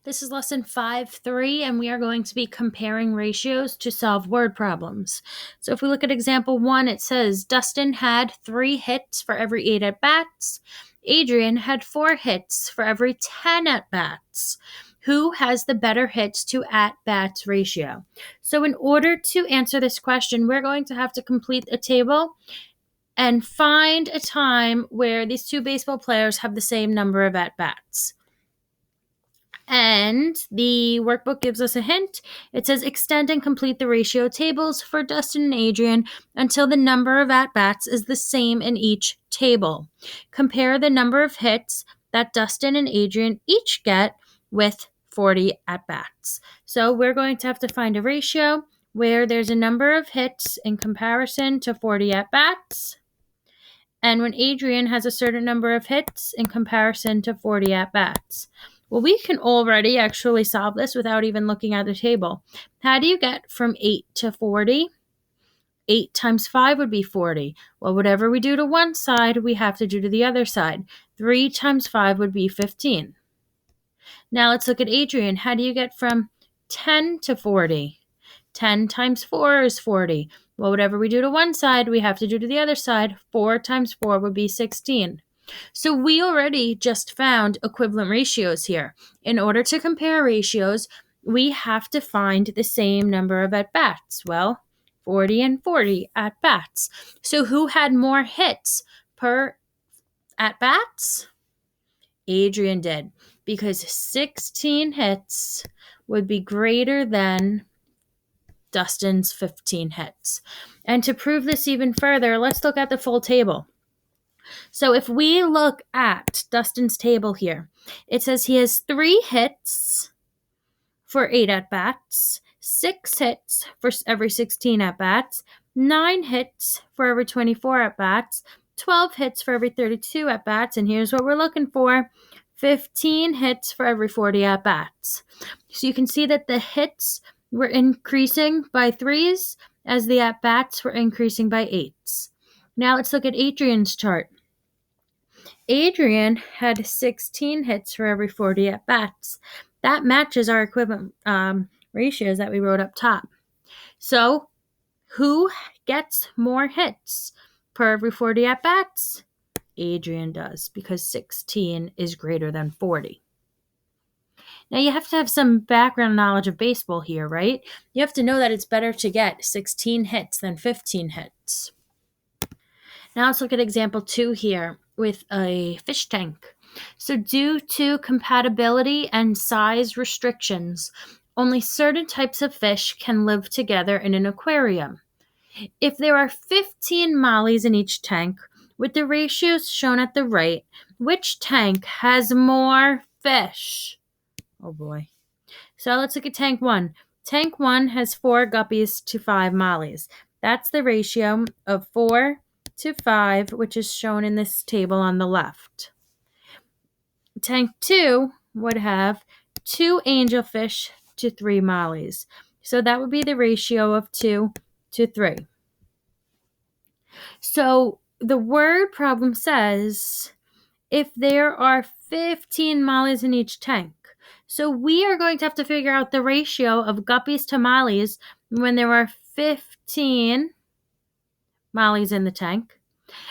This is lesson 5.3, and we are going to be comparing ratios to solve word problems. So if we look at example 1, it says Dustin had 3 hits for every 8 at-bats. Adrian had 4 hits for every 10 at-bats. Who has the better hits to at-bats ratio? So in order to answer this question, we're going to have to complete a table and find a time where these two baseball players have the same number of at-bats. And the workbook gives us a hint. It says extend and complete the ratio tables for Dustin and Adrian until the number of at-bats is the same in each table. Compare the number of hits that Dustin and Adrian each get with 40 at-bats. So we're going to have to find a ratio where there's a number of hits in comparison to 40 at-bats. And when Adrian has a certain number of hits in comparison to 40 at-bats. Well, we can already actually solve this without even looking at the table. How do you get from 8 to 40? 8 times 5 would be 40. Well, whatever we do to one side, we have to do to the other side. 3 times 5 would be 15. Now let's look at Adrian. How do you get from 10 to 40? 10 times 4 is 40. Well, whatever we do to one side, we have to do to the other side. 4 times 4 would be 16. So we already just found equivalent ratios here. In order to compare ratios, we have to find the same number of at-bats. Well, 40 and 40 at-bats. So who had more hits per at-bats? Adrian did, because 16 hits would be greater than Dustin's 15 hits. And to prove this even further, let's look at the full table. So if we look at Dustin's table here, it says he has 3 hits for 8 at-bats, 6 hits for every 16 at-bats, 9 hits for every 24 at-bats, 12 hits for every 32 at-bats, and here's what we're looking for, 15 hits for every 40 at-bats. So you can see that the hits were increasing by 3s as the at-bats were increasing by 8s. Now let's look at Adrian's chart. Adrian had 16 hits for every 40 at-bats. That matches our equivalent ratios that we wrote up top. So who gets more hits per every 40 at-bats? Adrian does, because 16 is greater than 40. Now you have to have some background knowledge of baseball here, right? You have to know that it's better to get 16 hits than 15 hits. Now let's look at example 2 here with a fish tank. So due to compatibility and size restrictions, only certain types of fish can live together in an aquarium. If there are 15 mollies in each tank, with the ratios shown at the right, which tank has more fish? Oh boy. So let's look at tank 1. Tank 1 has 4 guppies to 5 mollies. That's the ratio of 4 to 5, which is shown in this table on the left. Tank 2 would have 2 angelfish to 3 mollies. So that would be the ratio of 2 to 3. So the word problem says if there are 15 mollies in each tank. So we are going to have to figure out the ratio of guppies to mollies when there are 15 mollies in the tank.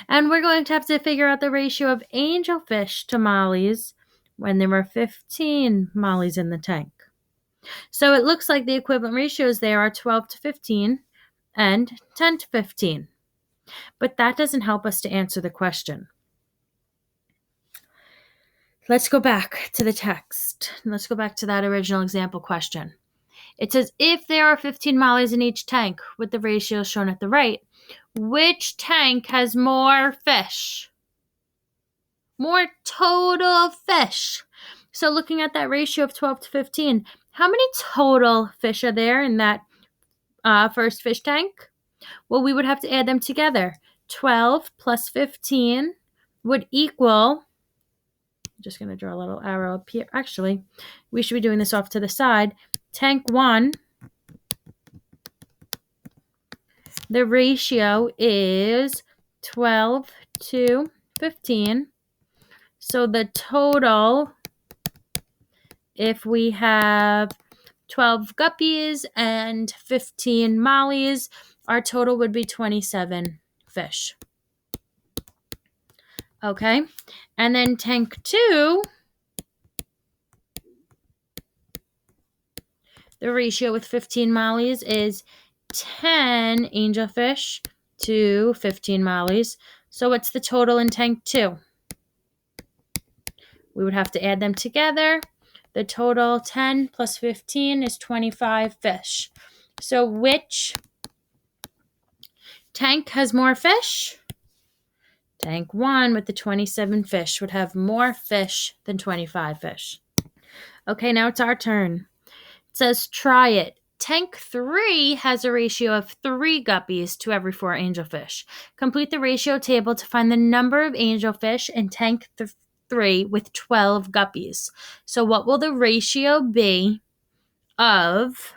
And we're going to have to figure out the ratio of angelfish to mollies when there were 15 mollies in the tank. So it looks like the equivalent ratios there are 12 to 15 and 10 to 15. But that doesn't help us to answer the question. Let's go back to the text. Let's go back to that original example question. It says, if there are 15 mollies in each tank with the ratios shown at the right, which tank has more fish? More total fish. So looking at that ratio of 12 to 15, how many total fish are there in that first fish tank? Well, we would have to add them together. 12 plus 15 would equal, I'm just going to draw a little arrow up here. Actually, we should be doing this off to the side. Tank 1, the ratio is 12 to 15. So the total if we have 12 guppies and 15 mollies, our total would be 27 fish. Okay, and then tank 2, the ratio with 15 mollies is 10 angelfish to 15 mollies. So what's the total in tank 2? We would have to add them together. The total 10 plus 15 is 25 fish. So which tank has more fish? Tank 1 with the 27 fish would have more fish than 25 fish. Okay, now it's our turn. It says try it. Tank 3 has a ratio of 3 guppies to every 4 angelfish. Complete the ratio table to find the number of angelfish in tank 3 with 12 guppies. So what will the ratio be of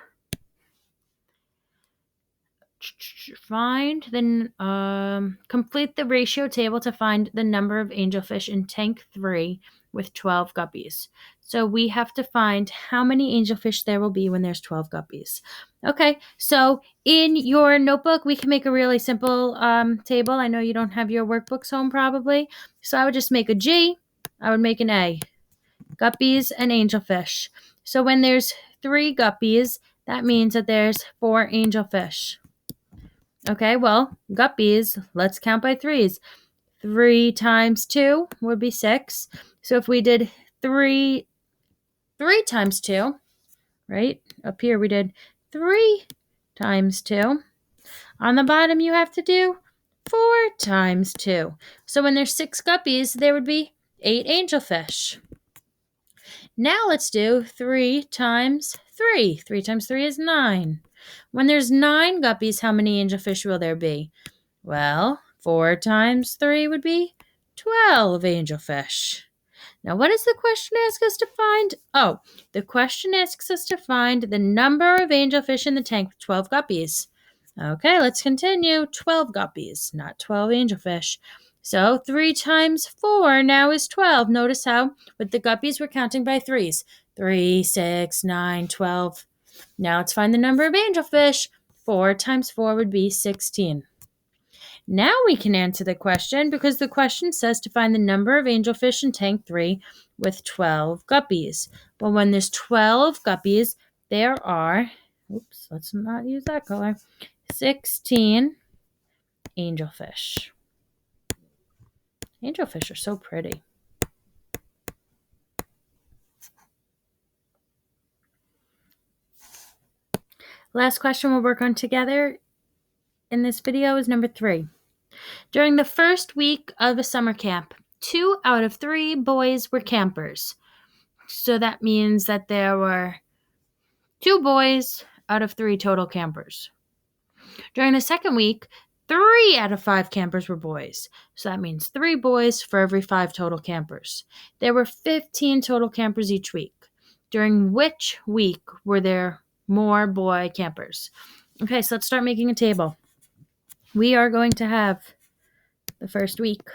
complete the ratio table to find the number of angelfish in tank 3 with 12 guppies. So we have to find how many angelfish there will be when there's 12 guppies. Okay, so in your notebook, we can make a really simple table. I know you don't have your workbooks home probably. So I would just make a G. I would make an A. Guppies and angelfish. So when there's 3 guppies, that means that there's 4 angelfish. Okay, well, guppies, let's count by threes. 3 times 2 would be 6. So if we did 3 times 2, right? Up here we did 3 times 2. On the bottom you have to do 4 times 2. So when there's 6 guppies, there would be 8 angelfish. Now let's do 3 times 3. 3 times 3 is 9. When there's 9 guppies, how many angelfish will there be? Well, 4 times 3 would be 12 angelfish. Now, what does the question ask us to find? Oh, the question asks us to find the number of angelfish in the tank with 12 guppies. Okay, let's continue. 12 guppies, not 12 angelfish. So 3 times 4 now is 12. Notice how with the guppies we're counting by threes. 3, 6, 9, 12. Now let's find the number of angelfish. 4 times 4 would be 16. Now we can answer the question because the question says to find the number of angelfish in tank 3 with 12 guppies. Well, when there's 12 guppies, there are, oops, let's not use that color, 16 angelfish. Angelfish are so pretty. Last question we'll work on together in this video is number 3. During the first week of a summer camp, 2 out of 3 boys were campers. So that means that there were 2 boys out of 3 total campers. During the second week, 3 out of 5 campers were boys. So that means 3 boys for every 5 total campers. There were 15 total campers each week. During which week were there more boy campers? Okay, so let's start making a table. We are going to have the first week.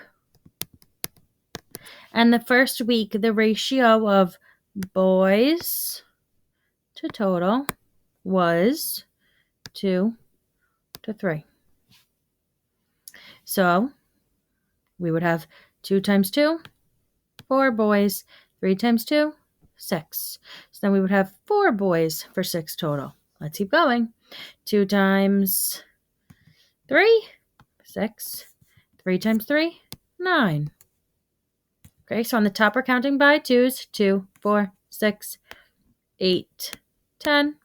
And the first week, the ratio of boys to total was 2 to 3. So we would have 2 times 2, 4 boys, 3 times 2, 6. So then we would have 4 boys for 6 total. Let's keep going. 2 times 3, 6. 3 times 3, 9. Okay, so on the top we're counting by 2s. 2, 4, 6, 8, 10.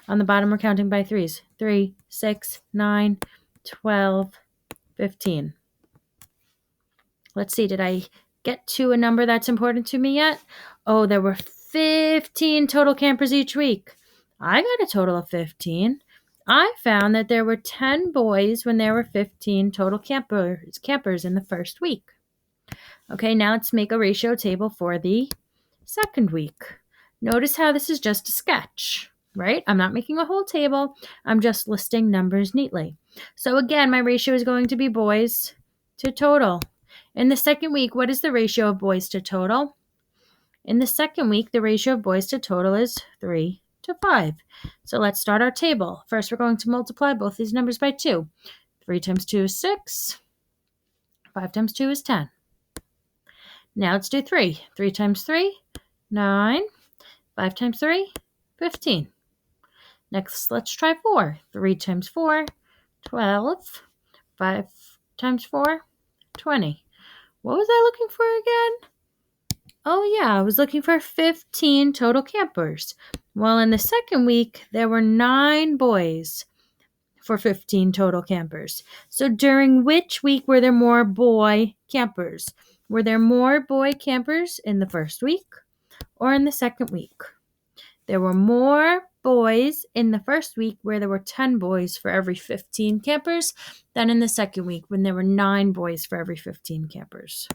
On the bottom we're counting by 3s. 3, 6, 9, 12, 15. Let's see, did I get to a number that's important to me yet? Oh, there were 15 total campers each week. I got a total of 15. I found that there were 10 boys when there were 15 total campers in the first week. Okay, now let's make a ratio table for the second week. Notice how this is just a sketch, right? I'm not making a whole table. I'm just listing numbers neatly. So again, my ratio is going to be boys to total. In the second week, what is the ratio of boys to total? In the second week, the ratio of boys to total is 3 to 5. So let's start our table. First, we're going to multiply both these numbers by 2. 3 times 2 is 6. 5 times 2 is 10. Now let's do 3. 3 times 3, 9. 5 times 3, 15. Next, let's try 4. 3 times 4, 12. 5 times 4, 20. What was I looking for again? Oh, yeah, I was looking for 15 total campers. Well, in the second week, there were 9 boys for 15 total campers. So during which week were there more boy campers? Were there more boy campers in the first week or in the second week? There were more boys in the first week where there were 10 boys for every 15 campers than in the second week when there were 9 boys for every 15 campers.